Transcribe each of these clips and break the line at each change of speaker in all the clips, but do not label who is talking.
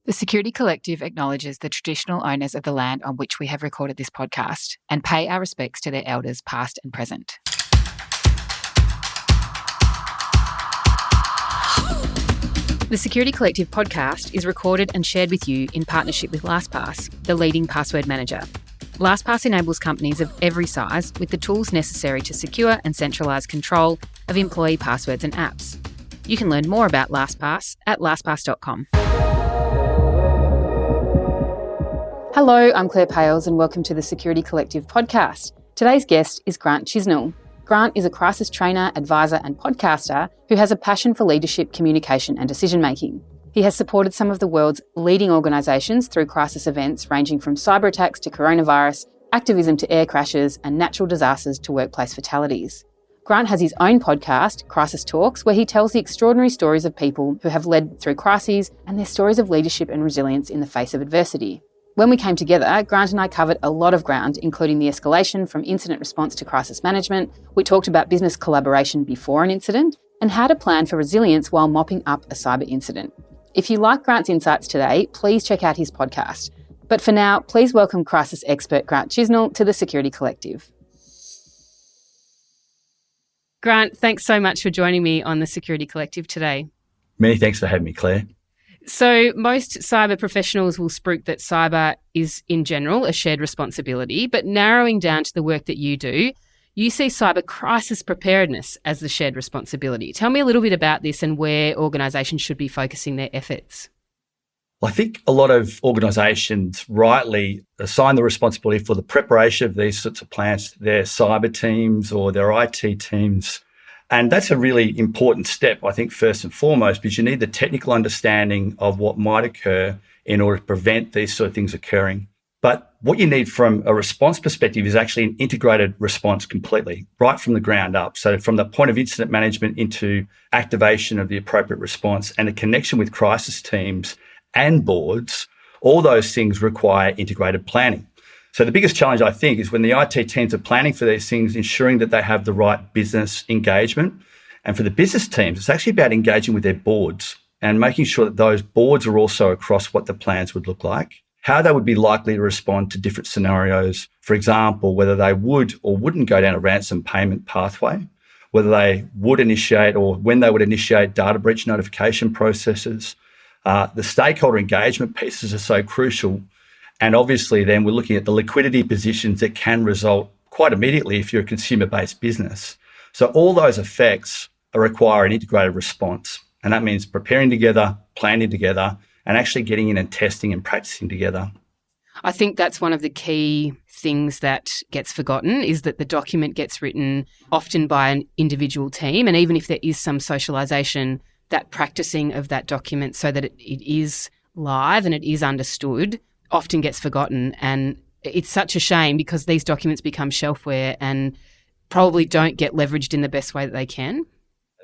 The Security Collective acknowledges the traditional owners of the land on which we have recorded this podcast and pay our respects to their elders past and present. The Security Collective podcast is recorded and shared with you in partnership with LastPass, the leading password manager. LastPass enables companies of every size with the tools necessary to secure and centralise control of employee passwords and apps. You can learn more about LastPass at lastpass.com. Hello, I'm Claire Pales and welcome to the Security Collective podcast. Today's guest is Grant Chisnall. Grant is a crisis trainer, advisor and podcaster who has a passion for leadership, communication and decision-making. He has supported some of the world's leading organisations through crisis events ranging from cyber attacks to coronavirus, activism to air crashes and natural disasters to workplace fatalities. Grant has his own podcast, Crisis Talks, where he tells the extraordinary stories of people who have led through crises and their stories of leadership and resilience in the face of adversity. When we came together, Grant and I covered a lot of ground, including the escalation from incident response to crisis management. We talked about business collaboration before an incident and how to plan for resilience while mopping up a cyber incident. If you like Grant's insights today, please check out his podcast. But for now, please welcome crisis expert Grant Chisnall to the Security Collective. Grant, thanks so much for joining me on the Security Collective today.
Many thanks for having me, Claire.
So most cyber professionals will spruik that cyber is, in general, a shared responsibility, but narrowing down to the work that you do, you see cyber crisis preparedness as the shared responsibility. Tell me a little bit about this and where organisations should be focusing their efforts.
Well, I think a lot of organisations rightly assign the responsibility for the preparation of these sorts of plans to their cyber teams or their IT teams. And that's a really important step, I think, first and foremost, because you need the technical understanding of what might occur in order to prevent these sort of things occurring. But what you need from a response perspective is actually an integrated response completely, right from the ground up. So from the point of incident management into activation of the appropriate response and a connection with crisis teams and boards, all those things require integrated planning. So the biggest challenge, I think, is when the IT teams are planning for these things, ensuring that they have the right business engagement. And for the business teams, it's actually about engaging with their boards and making sure that those boards are also across what the plans would look like, how they would be likely to respond to different scenarios. For example, whether they would or wouldn't go down a ransom payment pathway, whether they would initiate or when they would initiate data breach notification processes. The stakeholder engagement pieces are so crucial. And obviously, then we're looking at the liquidity positions that can result quite immediately if you're a consumer-based business. So all those effects require an integrated response. And that means preparing together, planning together, and actually getting in and testing and practicing together.
I think that's one of the key things that gets forgotten is that the document gets written often by an individual team. And even if there is some socialisation, that practicing of that document so that it is live and it is understood often gets forgotten, and it's such a shame because these documents become shelfware and probably don't get leveraged in the best way that they can.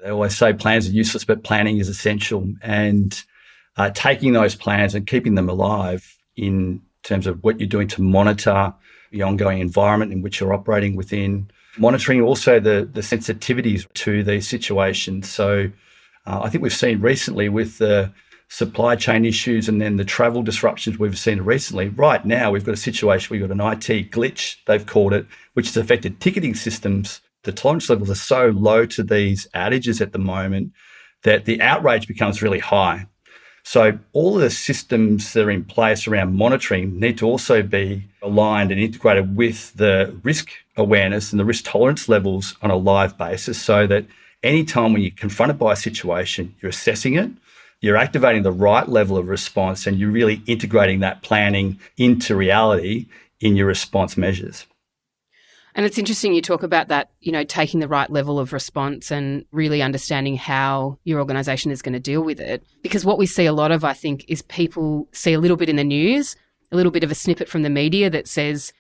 They always say plans are useless, but planning is essential. And taking those plans and keeping them alive in terms of what you're doing to monitor the ongoing environment in which you're operating within, monitoring also the sensitivities to these situations. So I think we've seen recently with the supply chain issues and then the travel disruptions we've seen recently. Right now, we've got a situation, we've got an IT glitch, they've called it, which has affected ticketing systems. The tolerance levels are so low to these outages at the moment that the outrage becomes really high. So all of the systems that are in place around monitoring need to also be aligned and integrated with the risk awareness and the risk tolerance levels on a live basis so that any time when you're confronted by a situation, you're assessing it, you're activating the right level of response, and you're really integrating that planning into reality in your response measures.
And it's interesting you talk about that, taking the right level of response and really understanding how your organisation is going to deal with it. Because what we see a lot of, I think, is people see a little bit in the news, a little bit of a snippet from the media that says,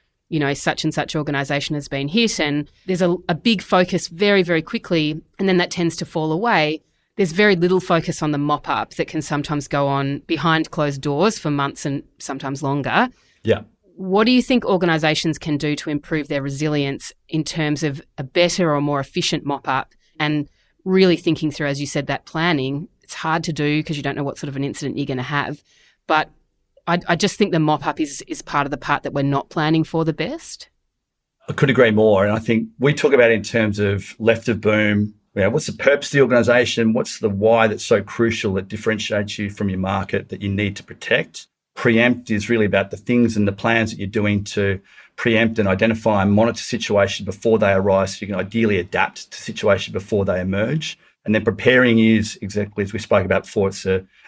such and such organisation has been hit, and there's a big focus very, very quickly, and then that tends to fall away. There's very little focus on the mop-up that can sometimes go on behind closed doors for months and sometimes longer.
Yeah.
What do you think organisations can do to improve their resilience in terms of a better or more efficient mop-up and really thinking through, as you said, that planning? It's hard to do because you don't know what sort of an incident you're going to have. but I just think the mop-up is part of the part that we're not planning for the best.
I could agree more. And I think we talk about it in terms of left of boom. What's the purpose of the organisation? What's the why that's so crucial that differentiates you from your market that you need to protect? Preempt is really about the things and the plans that you're doing to preempt and identify and monitor situations before they arise, so you can ideally adapt to situations before they emerge. And then preparing is exactly as we spoke about before.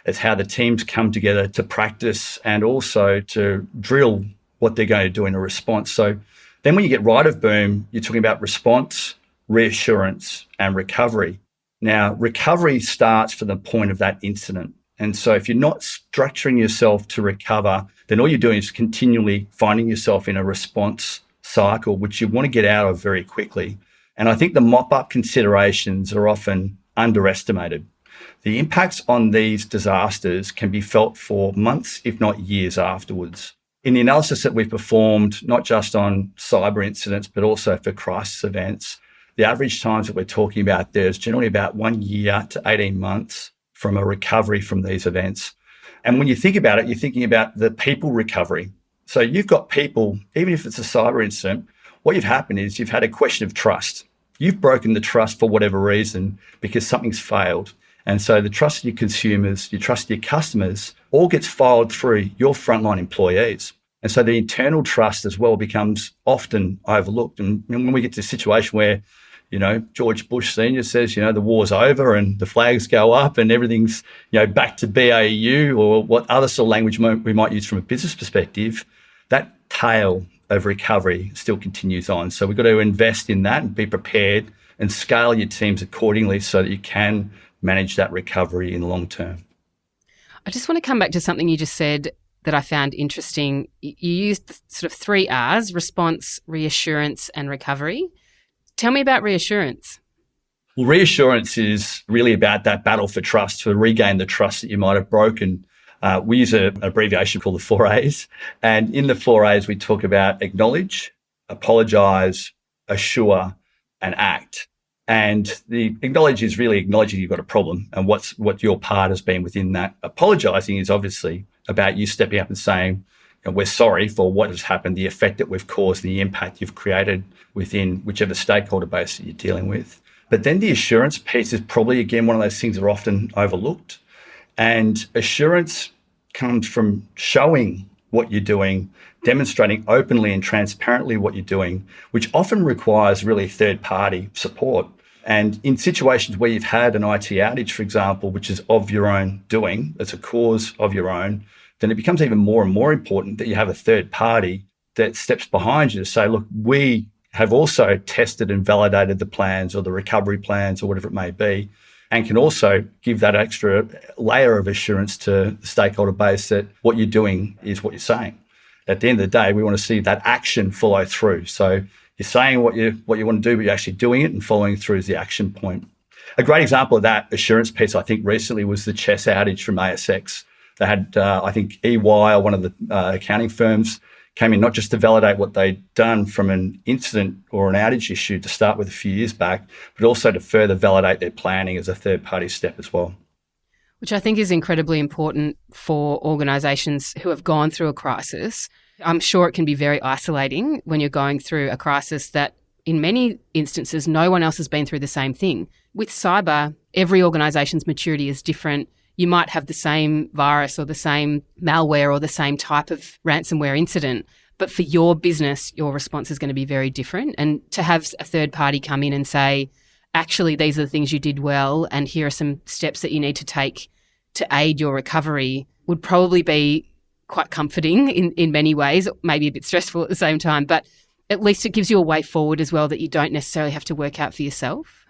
It's how the teams come together to practice and also to drill what they're going to do in a response. So then when you get right of boom, you're talking about response, reassurance, and recovery. Now, recovery starts from the point of that incident. And so if you're not structuring yourself to recover, then all you're doing is continually finding yourself in a response cycle, which you want to get out of very quickly. And I think the mop-up considerations are often underestimated. The impacts on these disasters can be felt for months, if not years afterwards. In the analysis that we've performed, not just on cyber incidents, but also for crisis events, the average times that we're talking about there is generally about 1 year to 18 months from a recovery from these events. And when you think about it, you're thinking about the people recovery. So you've got people, even if it's a cyber incident, what you've happened is you've had a question of trust. You've broken the trust for whatever reason because something's failed. And so the trust of your consumers, your trust of your customers, all gets filed through your frontline employees. And so the internal trust as well becomes often overlooked. And when we get to a situation where, George Bush Sr. says, the war's over and the flags go up and everything's, back to BAU, or what other sort of language we might use from a business perspective, that tail of recovery still continues on. So we've got to invest in that and be prepared and scale your teams accordingly so that you can manage that recovery in the long term.
I just want to come back to something you just said that I found interesting. You used sort of 3 R's: response, reassurance, and recovery. Tell me about reassurance.
Well, reassurance is really about that battle for trust, to regain the trust that you might have broken. We use an abbreviation called the 4 A's. And in the 4 A's, we talk about acknowledge, apologise, assure, and act. And the acknowledge is really acknowledging you've got a problem and what your part has been within that. Apologising is obviously about you stepping up and saying, we're sorry for what has happened, the effect that we've caused, the impact you've created within whichever stakeholder base that you're dealing with. But then the assurance piece is probably, again, one of those things that are often overlooked. And assurance comes from showing what you're doing, demonstrating openly and transparently what you're doing, which often requires really third-party support. And in situations where you've had an IT outage, for example, which is of your own doing, it's a cause of your own, then it becomes even more and more important that you have a third party that steps behind you to say, look, we have also tested and validated the plans or the recovery plans or whatever it may be, and can also give that extra layer of assurance to the stakeholder base that what you're doing is what you're saying. At the end of the day, we want to see that action follow through. So you're saying what you want to do, but you're actually doing it, and following through is the action point. A great example of that assurance piece, I think, recently was the chess outage from ASX. They had, I think, EY, or one of the accounting firms, came in not just to validate what they'd done from an incident or an outage issue to start with a few years back, but also to further validate their planning as a third-party step as well.
Which I think is incredibly important for organisations who have gone through a crisis. I'm sure it can be very isolating when you're going through a crisis that in many instances no one else has been through the same thing. With cyber, every organisation's maturity is different. You might have the same virus or the same malware or the same type of ransomware incident, but for your business, your response is going to be very different. And to have a third party come in and say, actually, these are the things you did well, and here are some steps that you need to take to aid your recovery, would probably be quite comforting in many ways, maybe a bit stressful at the same time, but at least it gives you a way forward as well that you don't necessarily have to work out for yourself.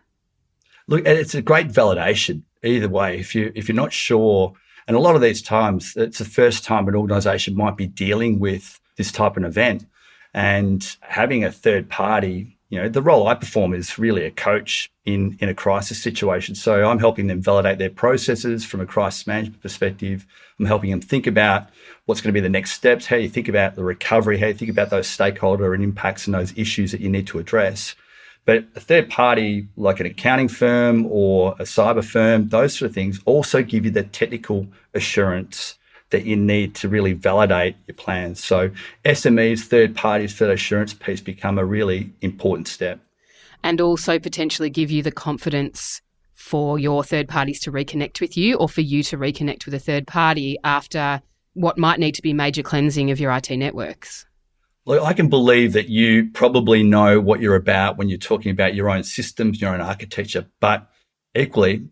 Look, it's a great validation either way. If you're not sure, and a lot of these times, it's the first time an organisation might be dealing with this type of event, and having a third party, the role I perform is really a coach in a crisis situation. So I'm helping them validate their processes from a crisis management perspective. I'm helping them think about what's going to be the next steps, how you think about the recovery, how you think about those stakeholder and impacts and those issues that you need to address. But a third party, like an accounting firm or a cyber firm, those sort of things also give you the technical assurance that you need to really validate your plans. So SMEs, third parties for the assurance piece become a really important step.
And also potentially give you the confidence for your third parties to reconnect with you, or for you to reconnect with a third party after what might need to be major cleansing of your IT networks.
Look, I can believe that you probably know what you're about when you're talking about your own systems, your own architecture, but equally,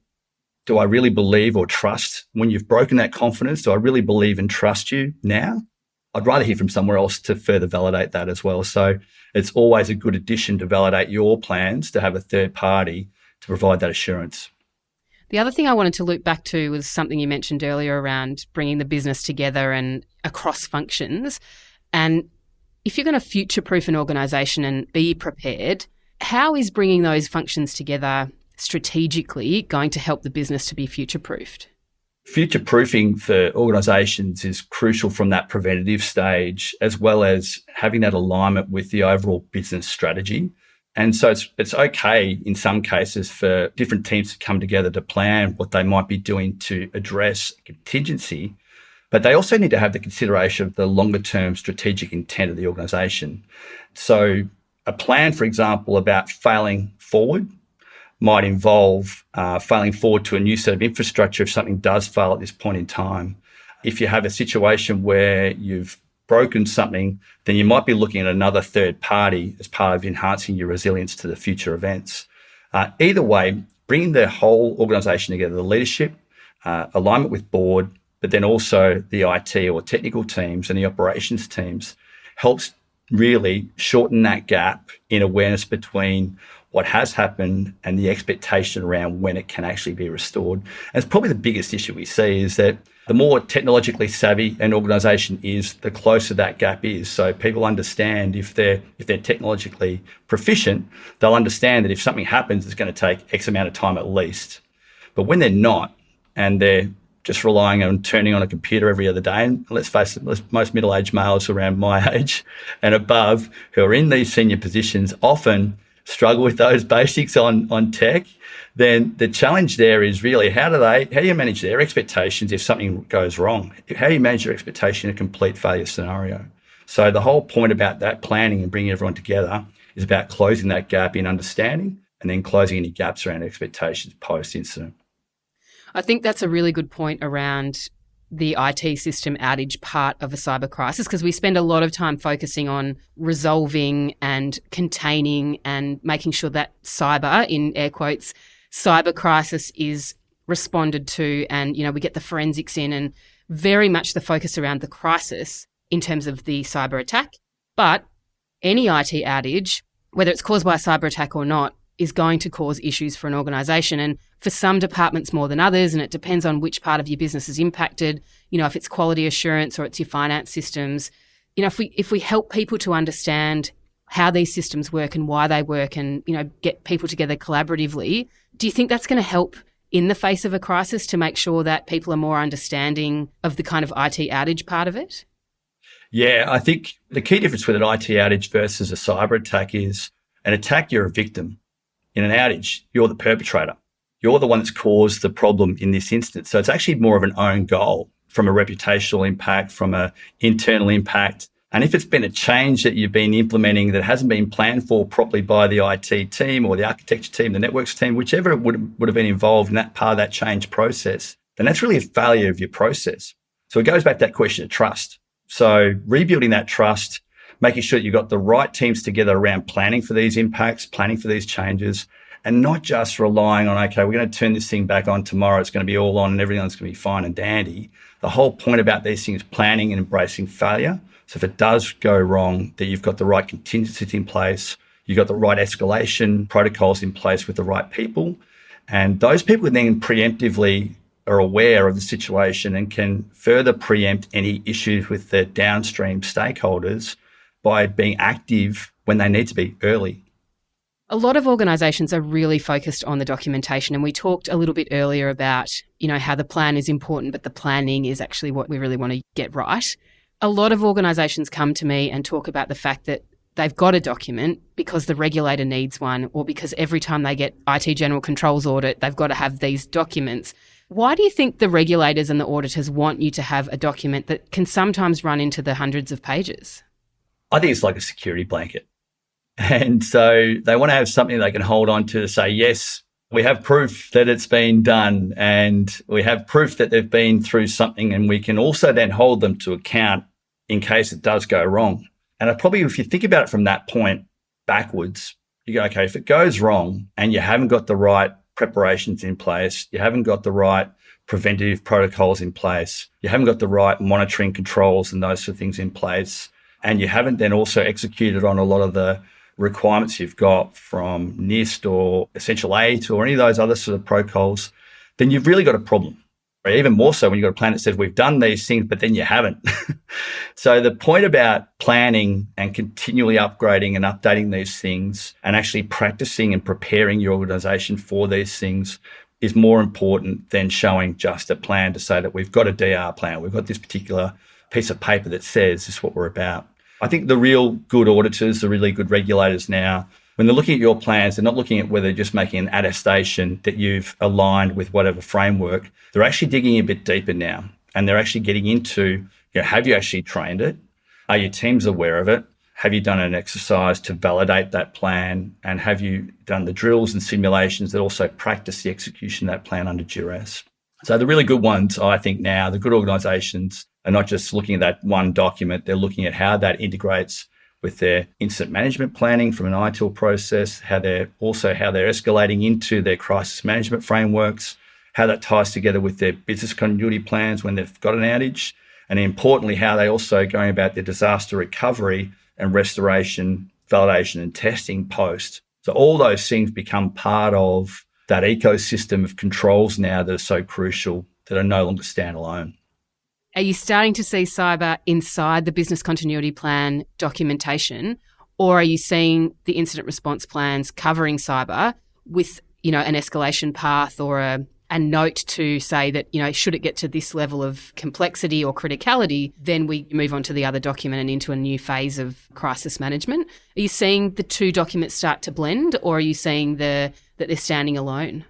do I really believe or trust when you've broken that confidence? Do I really believe and trust you now? I'd rather hear from somewhere else to further validate that as well. So it's always a good addition to validate your plans to have a third party to provide that assurance.
The other thing I wanted to loop back to was something you mentioned earlier around bringing the business together and across functions. And if you're going to future-proof an organisation and be prepared, how is bringing those functions together strategically going to help the business to be future-proofed?
Future-proofing for organisations is crucial from that preventative stage, as well as having that alignment with the overall business strategy. And so it's okay in some cases for different teams to come together to plan what they might be doing to address contingency, but they also need to have the consideration of the longer-term strategic intent of the organisation. So a plan, for example, about failing forward might involve failing forward to a new set of infrastructure if something does fail at this point in time. If you have a situation where you've broken something, then you might be looking at another third party as part of enhancing your resilience to the future events. Either way, bringing the whole organisation together, the leadership, alignment with board, but then also the IT or technical teams and the operations teams, helps really shorten that gap in awareness between what has happened and the expectation around when it can actually be restored. And it's probably the biggest issue we see is that the more technologically savvy an organisation is, the closer that gap is. So people understand if they're technologically proficient, they'll understand that if something happens, it's going to take X amount of time at least. But when they're not, and they're just relying on turning on a computer every other day, and let's face it, most middle-aged males around my age and above who are in these senior positions often struggle with those basics on tech, then the challenge there is really how do you manage their expectations if something goes wrong? How do you manage your expectation in a complete failure scenario? So the whole point about that planning and bringing everyone together is about closing that gap in understanding and then closing any gaps around expectations post-incident.
I think that's a really good point around the IT system outage part of a cyber crisis, because we spend a lot of time focusing on resolving and containing and making sure that cyber, in air quotes, cyber crisis is responded to, and, you know, we get the forensics in, and very much the focus around the crisis in terms of the cyber attack. But any IT outage, whether it's caused by a cyber attack or not, is going to cause issues for an organisation, and for some departments more than others, and it depends on which part of your business is impacted. You know, if it's quality assurance or it's your finance systems. You know, if we help people to understand how these systems work and why they work, and, you know, get people together collaboratively, do you think that's going to help in the face of a crisis to make sure that people are more understanding of the kind of IT outage part of it?
Yeah, I think the key difference with an IT outage versus a cyber attack is an attack, you're a victim. In an outage, you're the perpetrator. You're the one that's caused the problem in this instance. So it's actually more of an own goal from a reputational impact, from an internal impact. And if it's been a change that you've been implementing that hasn't been planned for properly by the IT team or the architecture team, the networks team, whichever would have been involved in that part of that change process, then that's really a failure of your process. So it goes back to that question of trust. So rebuilding that trust, making sure that you've got the right teams together around planning for these impacts, planning for these changes, and not just relying on, okay, we're going to turn this thing back on tomorrow, it's going to be all on and everything's going to be fine and dandy. The whole point about these things is planning and embracing failure. So if it does go wrong, that you've got the right contingencies in place, you've got the right escalation protocols in place with the right people, and those people then preemptively are aware of the situation and can further preempt any issues with the downstream stakeholders by being active when they need to be early.
A lot of organisations are really focused on the documentation, and we talked a little bit earlier about, you know, how the plan is important, but the planning is actually what we really want to get right. A lot of organisations come to me and talk about the fact that they've got a document because the regulator needs one, or because every time they get IT general controls audit, they've got to have these documents. Why do you think the regulators and the auditors want you to have a document that can sometimes run into the hundreds of pages?
I think it's like a security blanket. And so they want to have something they can hold on to say, yes, we have proof that it's been done and we have proof that they've been through something, and we can also then hold them to account in case it does go wrong. And probably if you think about it from that point backwards, you go, okay, if it goes wrong and you haven't got the right preparations in place, you haven't got the right preventative protocols in place, you haven't got the right monitoring controls and those sort of things in place, and you haven't then also executed on a lot of the requirements you've got from NIST or Essential 8 or any of those other sort of protocols, then you've really got a problem. Or even more so when you've got a plan that says we've done these things, but then you haven't. So the point about planning and continually upgrading and updating these things and actually practicing and preparing your organisation for these things is more important than showing just a plan to say that we've got a DR plan, we've got this particular piece of paper that says this is what we're about. I think the real good auditors, the really good regulators now, when they're looking at your plans, they're not looking at whether they're just making an attestation that you've aligned with whatever framework. They're actually digging a bit deeper now, and they're actually getting into, have you actually trained it? Are your teams aware of it? Have you done an exercise to validate that plan? And have you done the drills and simulations that also practice the execution of that plan under duress? So the really good ones, I think now, the good organisations are not just looking at that one document, they're looking at how that integrates with their incident management planning from an ITIL process, how they're escalating into their crisis management frameworks, how that ties together with their business continuity plans when they've got an outage, and importantly, how they also going about their disaster recovery and restoration, validation and testing post. So all those things become part of that ecosystem of controls now that are so crucial, that are no longer standalone.
Are you starting to see cyber inside the business continuity plan documentation, or are you seeing the incident response plans covering cyber with, an escalation path or a note to say that, should it get to this level of complexity or criticality, then we move on to the other document and into a new phase of crisis management? Are you seeing the two documents start to blend, or are you seeing that they're standing alone?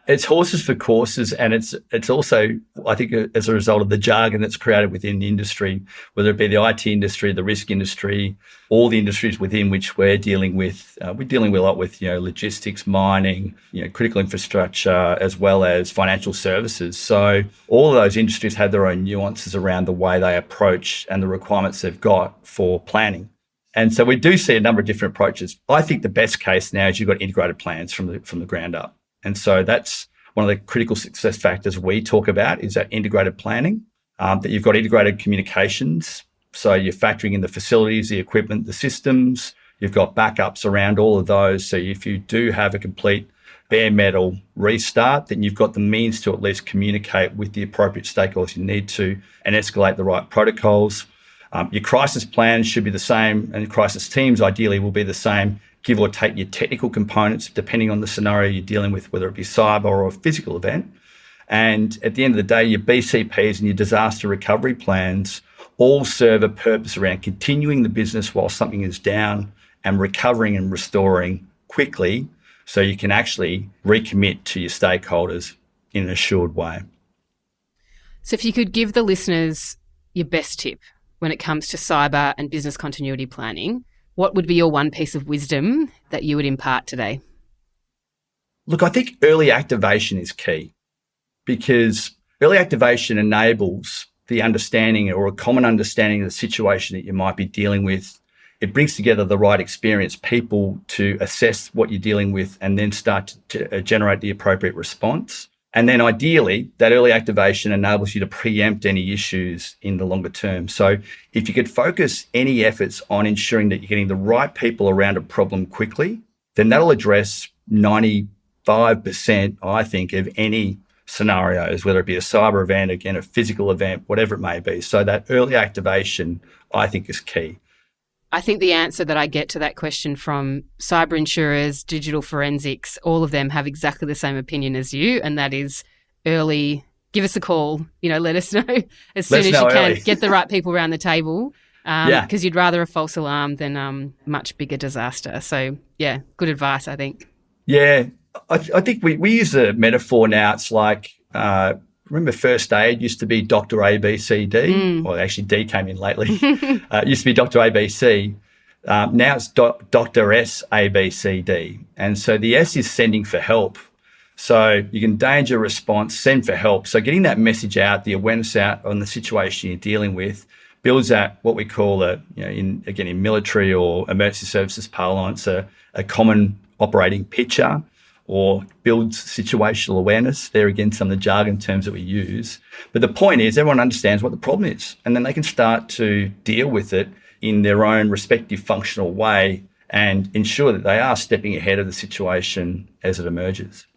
It's horses for courses, and it's also, I think, as a result of the jargon that's created within the industry, whether it be the IT industry, the risk industry, all the industries within which we're dealing with. We're dealing a lot with, logistics, mining, critical infrastructure, as well as financial services. So all of those industries have their own nuances around the way they approach and the requirements they've got for planning. And so we do see a number of different approaches. I think the best case now is you've got integrated plans from the ground up. And so that's one of the critical success factors we talk about, is that integrated planning, that you've got integrated communications. So you're factoring in the facilities, the equipment, the systems. You've got backups around all of those. So if you do have a complete bare metal restart, then you've got the means to at least communicate with the appropriate stakeholders you need to and escalate the right protocols. Your crisis plans should be the same, and crisis teams ideally will be the same, give or take your technical components, depending on the scenario you're dealing with, whether it be cyber or a physical event. And at the end of the day, your BCPs and your disaster recovery plans all serve a purpose around continuing the business while something is down and recovering and restoring quickly, so you can actually recommit to your stakeholders in an assured way.
So if you could give the listeners your best tip when it comes to cyber and business continuity planning, what would be your one piece of wisdom that you would impart today?
Look, I think early activation is key, because early activation enables the understanding or a common understanding of the situation that you might be dealing with. It brings together the right experienced people to assess what you're dealing with and then start to generate the appropriate response. And then ideally, that early activation enables you to preempt any issues in the longer term. So if you could focus any efforts on ensuring that you're getting the right people around a problem quickly, then that'll address 95%, I think, of any scenarios, whether it be a cyber event, again, a physical event, whatever it may be. So that early activation, I think, is key.
I think the answer that I get to that question from cyber insurers, digital forensics, all of them have exactly the same opinion as you, and that is early, give us a call, let us know as soon as you can, get the right people around the table, because you'd rather a false alarm than much bigger disaster. So, yeah, good advice, I think.
Yeah, I think we use a metaphor now. It's like, remember first aid used to be Dr. A, B, C, D? Well, actually D came in lately. It used to be Dr. A, B, C. Now it's Dr. S, A, B, C, D. And so the S is sending for help. So you can danger response, send for help. So getting that message out, the awareness out on the situation you're dealing with, builds that what we call in military or emergency services parlance, a common operating picture, or builds situational awareness. There again, some of the jargon terms that we use. But the point is everyone understands what the problem is, and then they can start to deal with it in their own respective functional way and ensure that they are stepping ahead of the situation as it emerges.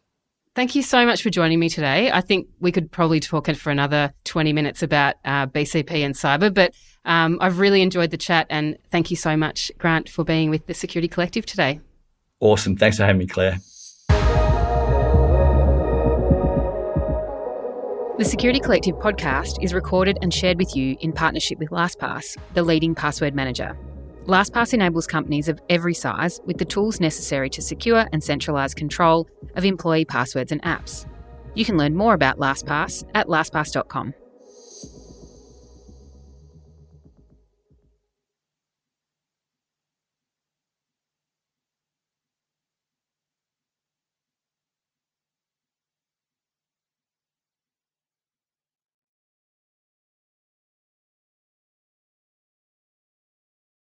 Thank you so much for joining me today. I think we could probably talk for another 20 minutes about BCP and cyber, but I've really enjoyed the chat, and thank you so much, Grant, for being with the Security Collective today.
Awesome. Thanks for having me, Claire.
The Security Collective podcast is recorded and shared with you in partnership with LastPass, the leading password manager. LastPass enables companies of every size with the tools necessary to secure and centralise control of employee passwords and apps. You can learn more about LastPass at lastpass.com.